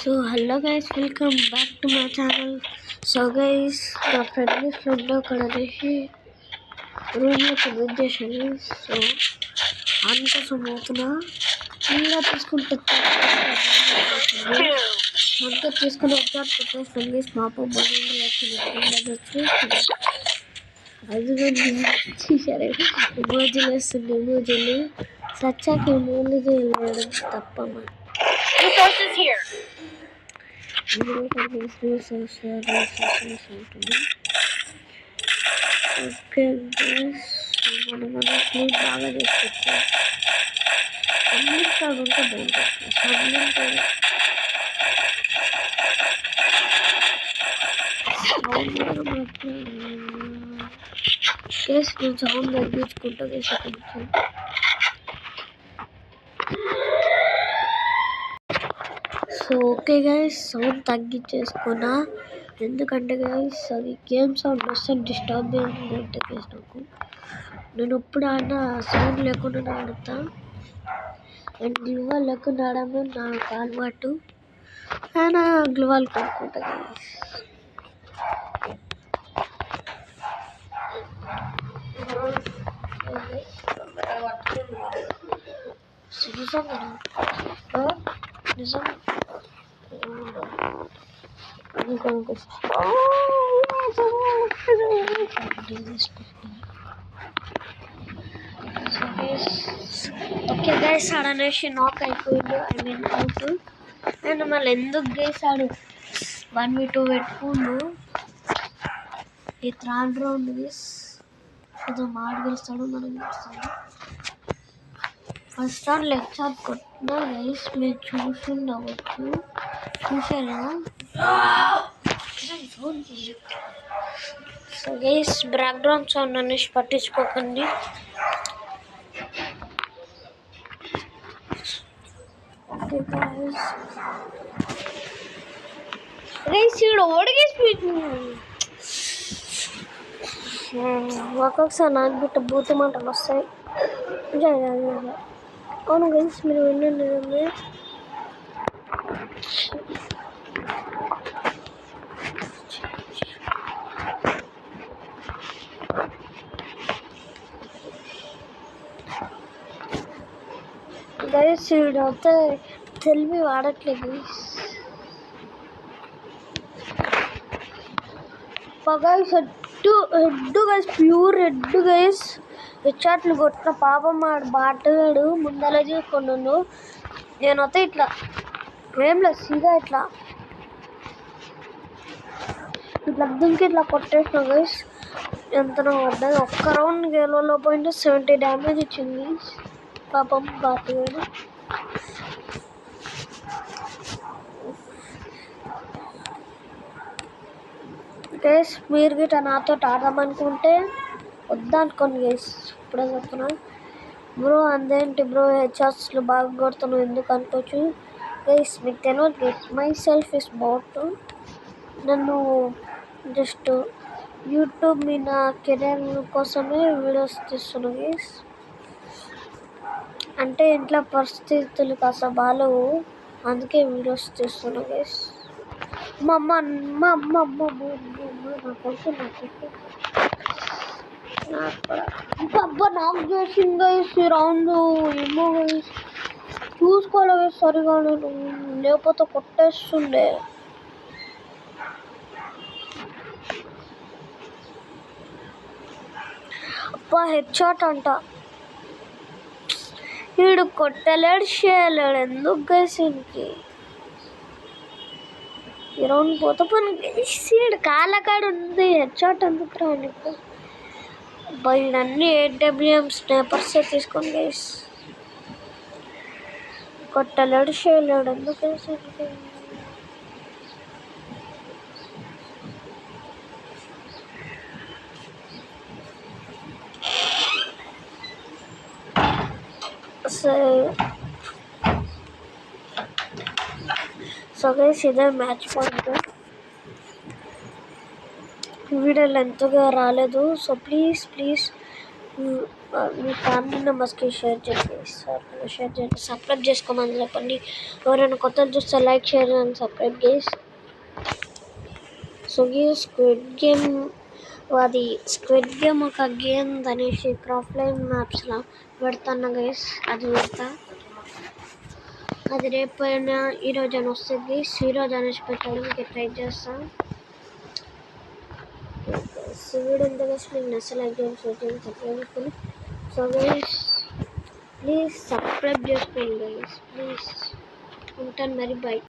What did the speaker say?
So hello guys, welcome back to my channel. So guys, నా friend అక్కడ అనేసి రూమ్లో కన్వెంట్ చేశాను. సో అందుకోసం పోతున్నా ఇంకా తీసుకుంటే అంతా తీసుకుని వచ్చారు పెట్టేస్తాను. పాప బాగుంది అది చూసారు ఇమోజీలు వేస్తుంది. ఇమోజీలు సచ్చాక ఇమోజీలు వెళ్ళడం తప్పమ్మా. ఓకే మనం క్లీన్ బాగా చేసుకుంటాం. అన్నింటి ఉంటే బాగుంటుంది. కేసు నేను సౌండ్ తగ్గించుకుంటా కేసు కొంచెం. సో ఓకే గైస్, సౌండ్ తగ్గించేసుకున్నా. ఎందుకంటే గైస్ అది గేమ్ సౌండ్ వస్తే డిస్టర్బెన్స్ అంటే కేసు నేను ఎప్పుడు ఆడినా సౌండ్ లేకుండా ఆడుతా. అండ్ గ్లూవాల్ లేకుండా ఆడమే నాకు అలవాటు. అయినా గ్లూవాల్ కొనుక్కుంటా గైస్. నిజం ఓకే గైస్, ఆడనేసి నాక్ అయిపోయిండు. I mean out. అండ్ మళ్ళీ ఎందుకు గేసాడు 1v2 పెట్టుకుండు. ఈ థర్డ్ రౌండ్ ఏదో మాట గెలుస్తాడు, మనం గెలుస్తాడు. ఫస్ట్ రౌండ్ లెఫ్ట్ షాట్ కొట్టినా గైస్, మీరు చూసారు. సో గైస్, బ్యాక్గ్రౌండ్ సౌండ్ అనేసి పట్టించుకోకండి. ఒక్కొక్కసారి నాకు బిట్ట బూతి మాటలు వస్తాయి. అవును గైస్, మీరు వినండి. గైస్ వీడైతే తెలివి వాడట్లేదు guys. Head guys, pure head guys. హెచ్చాట్లు కొట్టిన పాపం బాటగాడు ముందర చూసుకున్నాను. నేనైతే ఇట్లా ఏం లేదు, సీదా ఇట్లా దుంకి ఇట్లా కొట్టేసిన గైస్. ఎంతనో పడ్డది. ఒక్క రౌండ్ గెలవలో పోయింటే 70 డ్యామేజ్ ఇచ్చింది పాపం బాటగాడు. గైస్ మీరు గిట్ట నాతో ఆడదామనుకుంటే వద్దనుకోండి గైస్. ఇప్పుడే చెప్తున్నా బ్రో. అందేంటి బ్రో హెచ్ఆర్స్లు బాగా కొడుతున్నావు ఎందుకు అనుకోవచ్చు గైస్. మీకు తెలియదు, మై సెల్ఫ్ ఇస్ బౌట్. నన్ను జస్ట్ యూట్యూబ్ మీ నా కెరీర్ కోసమే వీడియోస్ తీస్తున్నా గైస్. అంటే ఇంట్లో పరిస్థితులు కాస్త బాగాలేవు, అందుకే వీడియోస్ తీస్తున్నా గైస్. మా అమ్మ నాకు చేసింది గైస్ ఈ రౌండ్. ఏమో గైస్ చూసుకోలేదు సరిగా, నేను లేకపోతే కొట్టేస్తుండే. అబ్బా హెడ్ షాట్ అంట. వీడు కొట్టలేడు చేయలేడు ఎందుకు గైస్. ఇంకి ఈ రౌండ్ పోతే పని గైస్. కాళ్ళకాడు ఉంది, హెడ్ షాట్ ఎందుకు రానికి. వీడన్నీ 8WM స్నేపర్సే తీసుకోండి గైస్. కొట్టలేడు చేయలేడు ఎందుకు గైస్. సో గైస్ ఇదే మ్యాచ్ పాయింట్. వీడియో లెంత్గా రాలేదు. సో ప్లీజ్ మీ ఫ్యామిలీ మెంబర్స్కి షేర్ చేయండి సార్, షేర్ చేయండి, సబ్స్క్రైబ్ చేసుకోమని చెప్పండి. ఎవరైనా కొత్తలు చూస్తే like, share and subscribe guys. So guys squid game, అది స్క్విడ్ గేమ్ ఒక గేమ్ అనేసి క్రాఫ్ట్లైన్ మ్యాప్స్లా పెడతాను గైస్. అది పెడతా, అది రేపైనా ఈరోజైనా వస్తుంది. ఈరోజు అనేసి పెట్టడానికి ట్రై చేస్తాను. వీడియో ఎంత గైస్ మీకు నచ్చ లైక్ చేయండి, షేర్ చేయండి, సబ్స్క్రైబ్ చేసుకోండి. సో గైస్ ప్లీజ్ సబ్స్క్రైబ్ చేసుకోండి గైస్, ప్లీజ్. ఉంటాను మరి, బై.